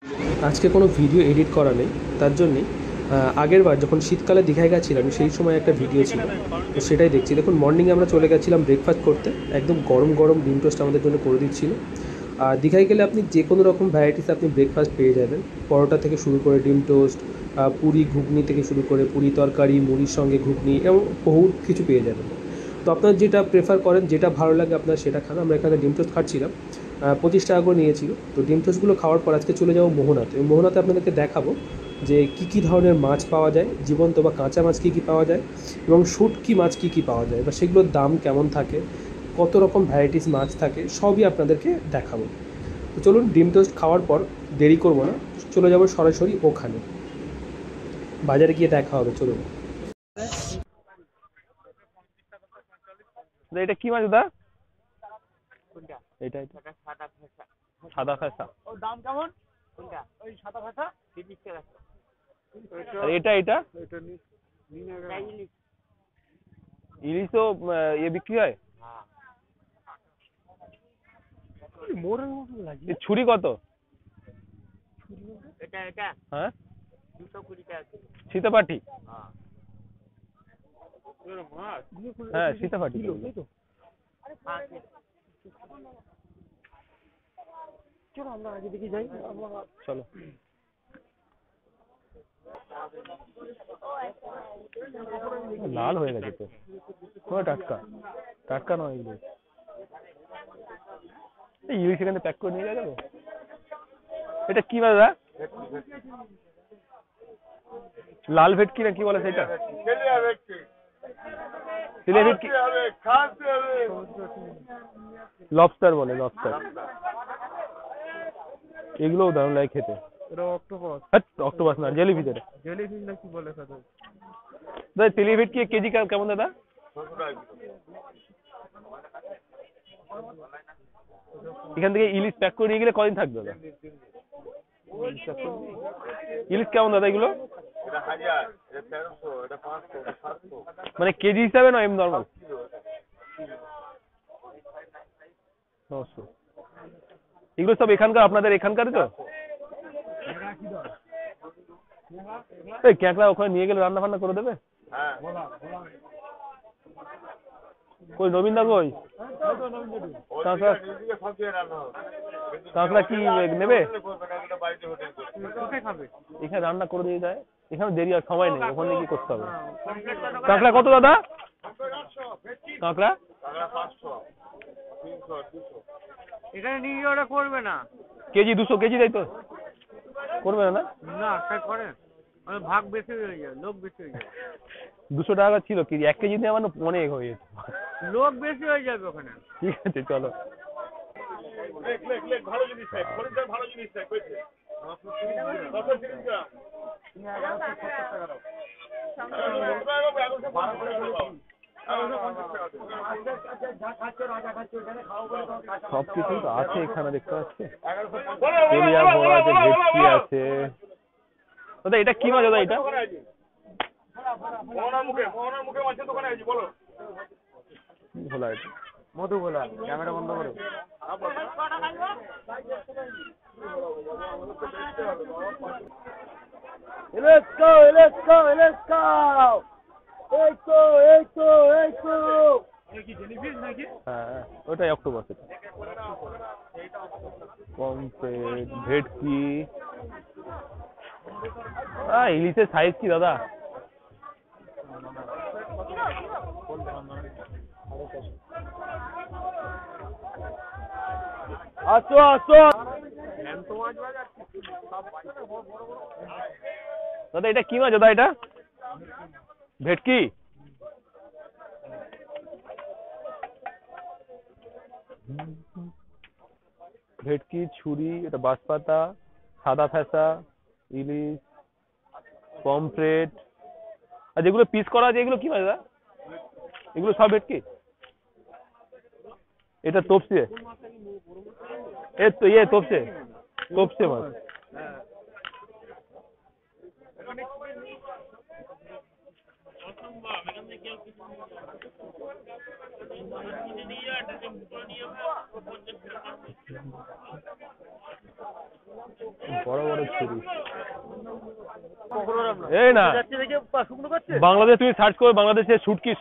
আজকে কোনো video edit করা নেই, তার জন্যে আগের বার যখন শীতকালে দীঘায় গেছিলাম সেই সময় একটা ভিডিও ছিল, তো সেটাই দেখছি। দেখুন, মর্নিংয়ে আমরা চলে গেছিলাম ব্রেকফাস্ট করতে, একদম গরম গরম ডিম টোস্ট আমাদের জন্য করে দিচ্ছিল। আর দীঘায় গেলে আপনি যে কোনো রকম ভ্যারাইটিস আপনি ব্রেকফাস্ট পেয়ে যাবেন, পরোটা থেকে শুরু করে ডিম টোস্ট, পুরি ঘুগনি থেকে শুরু করে পুরি তরকারি, মুড়ির সঙ্গে ঘুগনি, এবং বহুত কিছু পেয়ে যাবেন। তো আপনার যেটা প্রেফার করেন, যেটা ভালো লাগে আপনার সেটা খান। আমরা এখানে ডিম টোস্ট খাচ্ছিলাম, 25 টাকা করে নিয়েছিল। তো ডিম টোস্টগুলো খাওয়ার পর আজকে চলে যাবো মোহনাতে। মোহনাতে আপনাদেরকে দেখাবো যে কী কী ধরনের মাছ পাওয়া যায়, জীবন্ত বা কাঁচা মাছ কী কী পাওয়া যায়, এবং শুটকি মাছ কী কী পাওয়া যায়, বা সেগুলোর দাম কেমন থাকে, কত রকম ভ্যারাইটিস মাছ থাকে, সবই আপনাদেরকে দেখাবো। তো চলুন, ডিম টোস্ট খাওয়ার পর দেরি করবো না, চলে যাবো সরাসরি ওখানে, বাজারে গিয়ে দেখা হবে। চলুন। এটা কি মাছ দা? এটা সাদা ফ্যাসা। ওর দাম কেমন? কোনটা? ওই সাদা ভাষা 30 টাকা। আর এটা এটা ইলিশও বিক্রি হয়? এ ছুরি কত? এটা হ্যাঁ, 220 টাকা। সীতাপাঠি। হ্যাঁ, সীতাপাঠি। চলো আমরা আগে দিকে যাই। চলো। লাল হয়ে গেছে তো, কোনো টাটকা টাটকা নয় এগুলো। ইলিশ এখানে প্যাক করে নিয়ে যাবো। এটা কি মাছ দা? লাল ভেটকি না কি বলে সেটা? তেলিয়া ভেটকি, লবস্টার বলে, লবস্টার। এগুলোও দারুণ লাগে খেতে। এটা অক্টোপাস। অক্টোপাস না, জেলিফিশ। এটা জেলিফিশ না কি বলে দাদা? দাদা তেলিয়া ভেটকি কেজি কেমন দাদা? এখান থেকে ইলিশ প্যাক করে নিয়ে গেলে কদিন থাকবে দাদা? ইলিশ কেমন দাদা এগুলো? মানে কেজি হিসাবে না এমনি নর্মাল? 900। এগুলো সব এখানকার, আপনাদের এখানকার তো? এই ক্যাঁকড়া ওখানে নিয়ে গেলে রান্না ফান্না করে দেবে? কই নবীন দা কই? কাঁকড়া কি নেবে? এখানে রান্না করে দিয়ে যায়, এখানে দেরি আর সময় নেই, ওখানে কি করতে হবে। কাঁকড়া কত দাদা? কাঁকড়া এখানে নিয়ে ওরা করবে না। কেজি 200 কেজি, তাই তো? করবে না? না তাই করে, ভাগ বেশি হয়ে যায়, লোক বেশি হয়ে যায়। 200 টাকা ছিল কেজি, 1 কেজি নিয়ে আমার অনেক হয়ে যেত। লোক বেশি হয়ে যাবে ওখানে। ঠিক আছে চলো। ভালো জিনিস ভালো জিনিস সবকিছু তো আছে এখানে, দেখতে পাচ্ছি। তেলিয়া ভোলা আছে, ভেটকি আছে। দাদা এটা কি মাছ দাদা? এটা ভোলা, এটা মধু ভোলা। ক্যামেরা বন্ধ করো। Let's go, let's go, let's go. এই তো। হ্যাঁ, ওটাই অক্টোপাস। পমফ্রেট, ভেটকি। ইলিশের সাইজ কি দাদা? আসো। দাদা এটা কি মাছ দাদা? এটা ভেটকি। ভেটকি, ছুরি, এটা বাঁশপাতা, সাদা ফ্যাসা, ইলিশ, পমফ্রেট। আর যেগুলো পিস করা আছে এগুলো কি মাছ দাদা? এগুলো সব ভেটকি? এটা তোপসে। এই তো তোপসে মাছ। বড় বড় ছুরি। কখনো না এই না যাচ্ছে দেখে শুকনো করছে বাংলাদেশ তুমি সার্চ করবে, বাংলাদেশে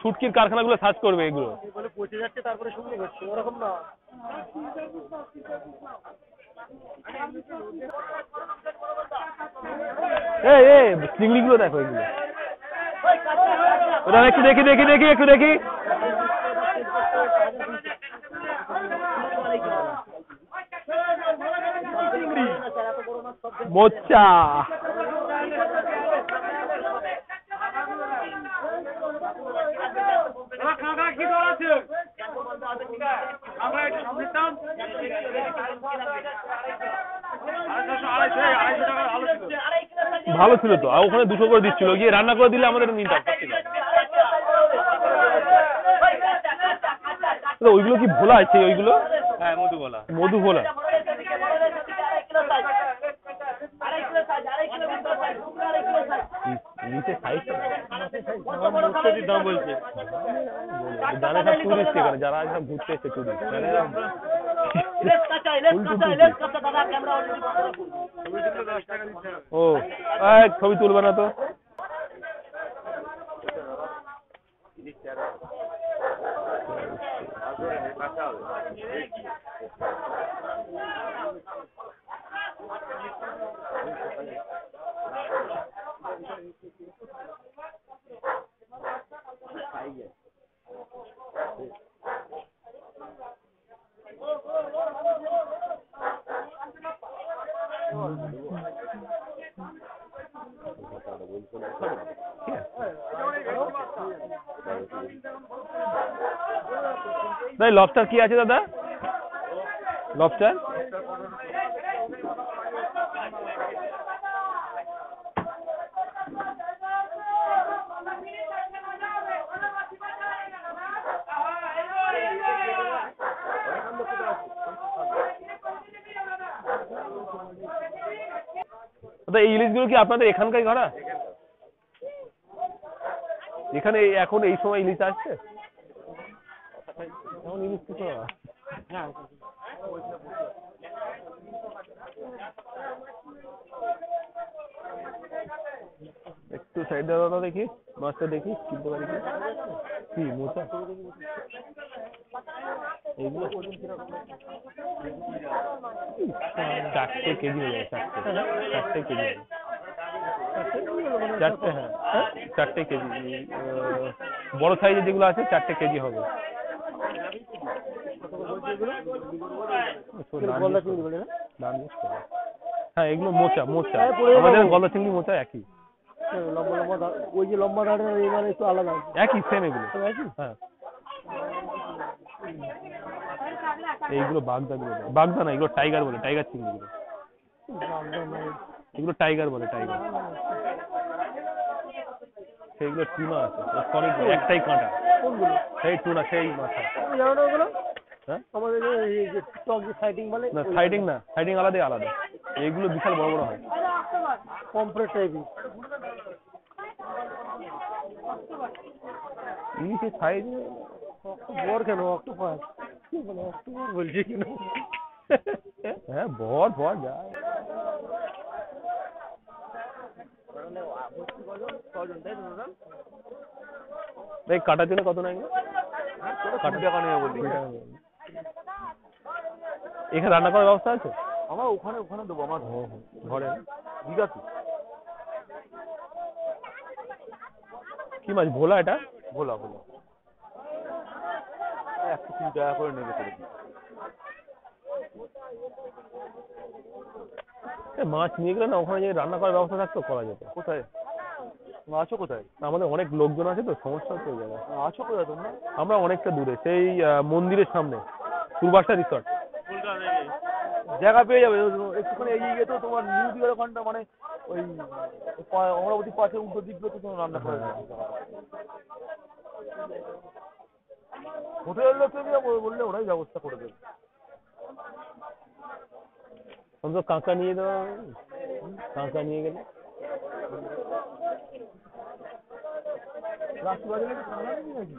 শুটকির কারখানাগুলো সার্চ করবে এগুলো। বলে পচে যাচ্ছে তারপরে শুকনো করছে ওরকম না এই এই চিংড়িগুলো দেখো এগুলো। ওটা একটু দেখি একটু দেখি। মোচ্চা। কি দর আছে আমরা একটু দিতাম 250 টাকা ভালো ছিল তো, আর ওখানে 200 করে দিচ্ছিল, গিয়ে রান্না করে দিলে আমাদের নিতাম। ওইগুলো কি ভোলা আছে ওইগুলো? হ্যাঁ মধুবলা। মধু ভোলা। নিচে সাইজ দাম বলছে যারা সব টুরিস্ট এখানে, যারা সব ঘুরতে এসছে টুরিস্ট, ও ছবি তুলবে না তো? ভাই লবস্টার কি আছে দাদা? লবস্টার দাদা, এই ইলিশগুলো কি আপনাদের এখানকার ধরা? এখানে এখন এই সময় ইলিশ আসছে? এখন ইলিশ কি করা? একটু সাইডে দাদা দেখি, মাছটা দেখি কিনতে পারি কি মোচা এইগুলো 4 কেজি হয়ে যাবে। 4 কেজি হবে। 4 হ্যাঁ 4 কেজি। বড় সাইজের যেগুলো আছে 4 কেজি হবে। হ্যাঁ এগুলো মোচা আমাদের গলদা চিংড়ি মোচা একই। লম্বা ওই যে লম্বা দাঁড়ের এবারে একটু আলাদা একই সেম এগুলো। হ্যাঁ এইগুলো বাগদা না, এগুলো টাইগার বলে, টাইগার চিংড়ি গুলো। এগুলো টাইগার বলে, টাইগার। সেইগুলো টুনা আছে, একটাই কাঁটা। কোনগুলো? সেই টুনা, সেই মাথা। জানো না ওগুলো? হ্যাঁ আমাদের এই যে টক যে সাইডিং বলে না, সাইডিং না, সাইডিং আলাদা আলাদা। এইগুলো বিশাল বড় বড় হয়। কমপ্লিট টাইপই। ইলিশের সাইজ বড় কেন? অক্টোপাস অক্টোপাস বলছি কেন? হ্যাঁ ভর যায়। এই কাটার জন্য কত নেয়? টাকা নেবে বললি। এখানে রান্না করার ব্যবস্থা আছে? আমার ওখানে দেবো আমার ঘরে। দিঘাতে। কি মাছ? ভোলা? এটা ভোলা 103 টাকা করে নেবে করে দিই। মাছ নিয়ে গেলে না, ওখানে যে রান্না করার ব্যবস্থা থাকতো করা যেত। কোথায় আছো? কোথায়? আমাদের অনেক লোকজন আছে তো, সমস্যা হচ্ছে ওই জায়গায়। আছো কোথায় তোমরা? আমরা অনেকটা দূরে, সেই মন্দিরের সামনে, পূর্বাশা রিসর্ট। জায়গা পেয়ে যাবে একটুখানি এগিয়ে গিয়ে তো তোমার নিউ দিঘার ওখানটা, মানে ওই অমরাবতী পাশে উল্টো দিকগুলো তো তোমার রান্না করে হোটেলের লোককে বললে ওরাই ব্যবস্থা করে দেবে। অন্তত কাঁকড়া নিয়ে দেওয়া, কাঁকড়া নিয়ে গেলে রাত্রিবাজে নাকি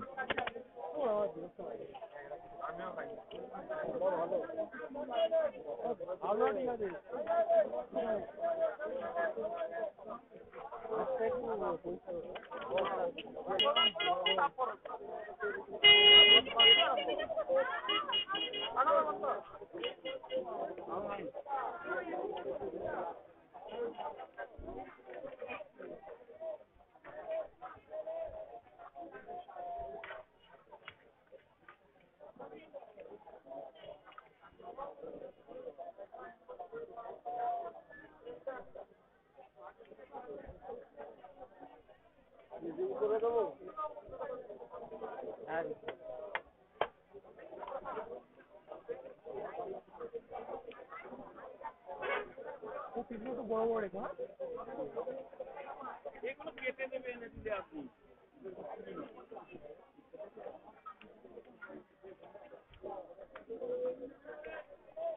এগুলো কেটে দেবে এনে দিলে আপনি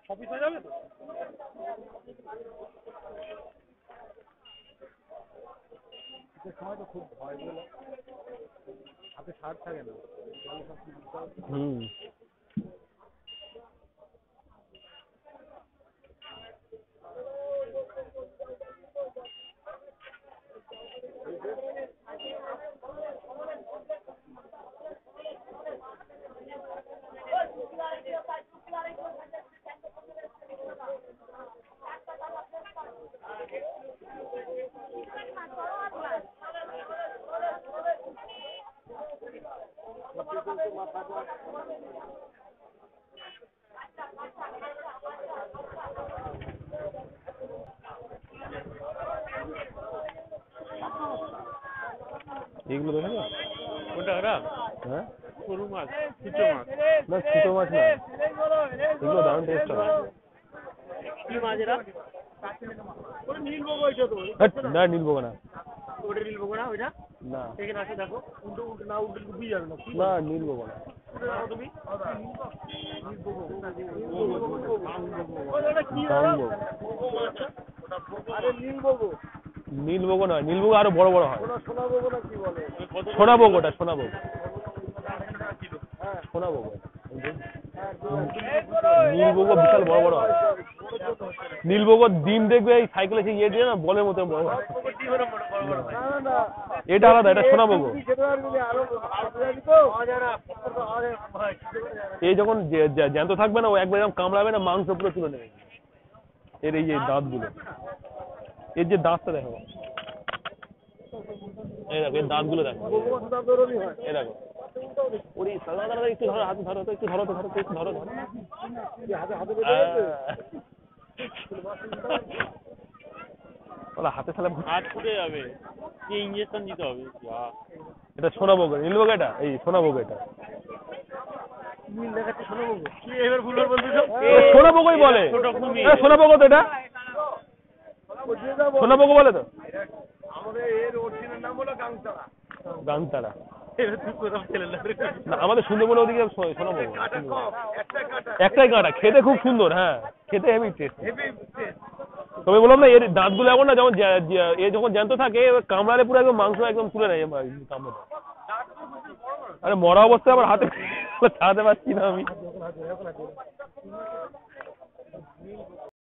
অফিস হয়ে যাবে তো সময় তো খুব ভয় পেল হাতে ছাড় থাকে না হুম এগুলো দেখে না কোনটা ওটা হ্যাঁ সরু মাছ ছোটো মাছ না ছোট মাছ না এগুলো দারুণ টেস্ট হয় কি মাছ এরা ওটা নীলবগো ওইটা তো না নীলবগো না ওটা নীলবগো না ওইটা না এখানে আছে দেখো উল্টো উল্টো না উল্টো ডুবি যাবে না না নীলবগো না তুমি গাঙ্গবগো। আরে নীলবগো নীলবগো না নীলবগো আরো বড় বড় হয় সোনাবগো না কি বলে সোনাবগো ওটা সোনাবগো সোনাবগো নীলবগো বিশাল বড় বড় হয় নীলবগোর ডিম দেখবে এই সাইকেলে সেই ইয়ে দিয়ে না বলের মতো বড় হয় না না এটা আলাদা এটা সোনাবগো খেতে পারবি না আরো তো এই যখন জ্যান্ত থাকবে না ও একবার এরকম কামড়াবে না মাংস পুরো তুলে নেবে এর এই যে দাঁতগুলো এর যে দাঁতটা দেখো এই দেখো এর দাঁতগুলো দেখো এই দেখো ওরে সাদা দাদা একটু ধরো হাতে ধরো তো একটু ধরো তো ধরো তো একটু ধরো ধরো হাতে তাহলে হাত ফুটে যাবে কি ইনজেকশন দিতে হবে এটা সোনাবগো নীলবগো এটা এই সোনাবগো এটা নীল দেখাচ্ছে সোনাবগো কি এবার ভুলবার বলতেছ সোনাবগোই বলে সোনাবগো তো এটা সোনাবগো বলে তো আমাদের এর অরিজিনাল নাম হলো গাংতারা গাংতারা এবার তুই কোথাও ছেলে না না আমাদের সুন্দরবনের ওদিকে সোনাবগো কাটা কম একটাই কাটা একটাই কাঁটা খেতে খুব সুন্দর হ্যাঁ খেতে হেভি টেস্ট হেভি টেস্ট তবে বললাম না এর দাঁতগুলো এমন না যেমন এ যখন জ্যান্ত থাকে কামড়ালে পুরো একদম মাংস একদম তুলে নেয় কামড়াতে আরে মরা অবস্থায় আবার হাতে ছাড়াতে পারছি না আমি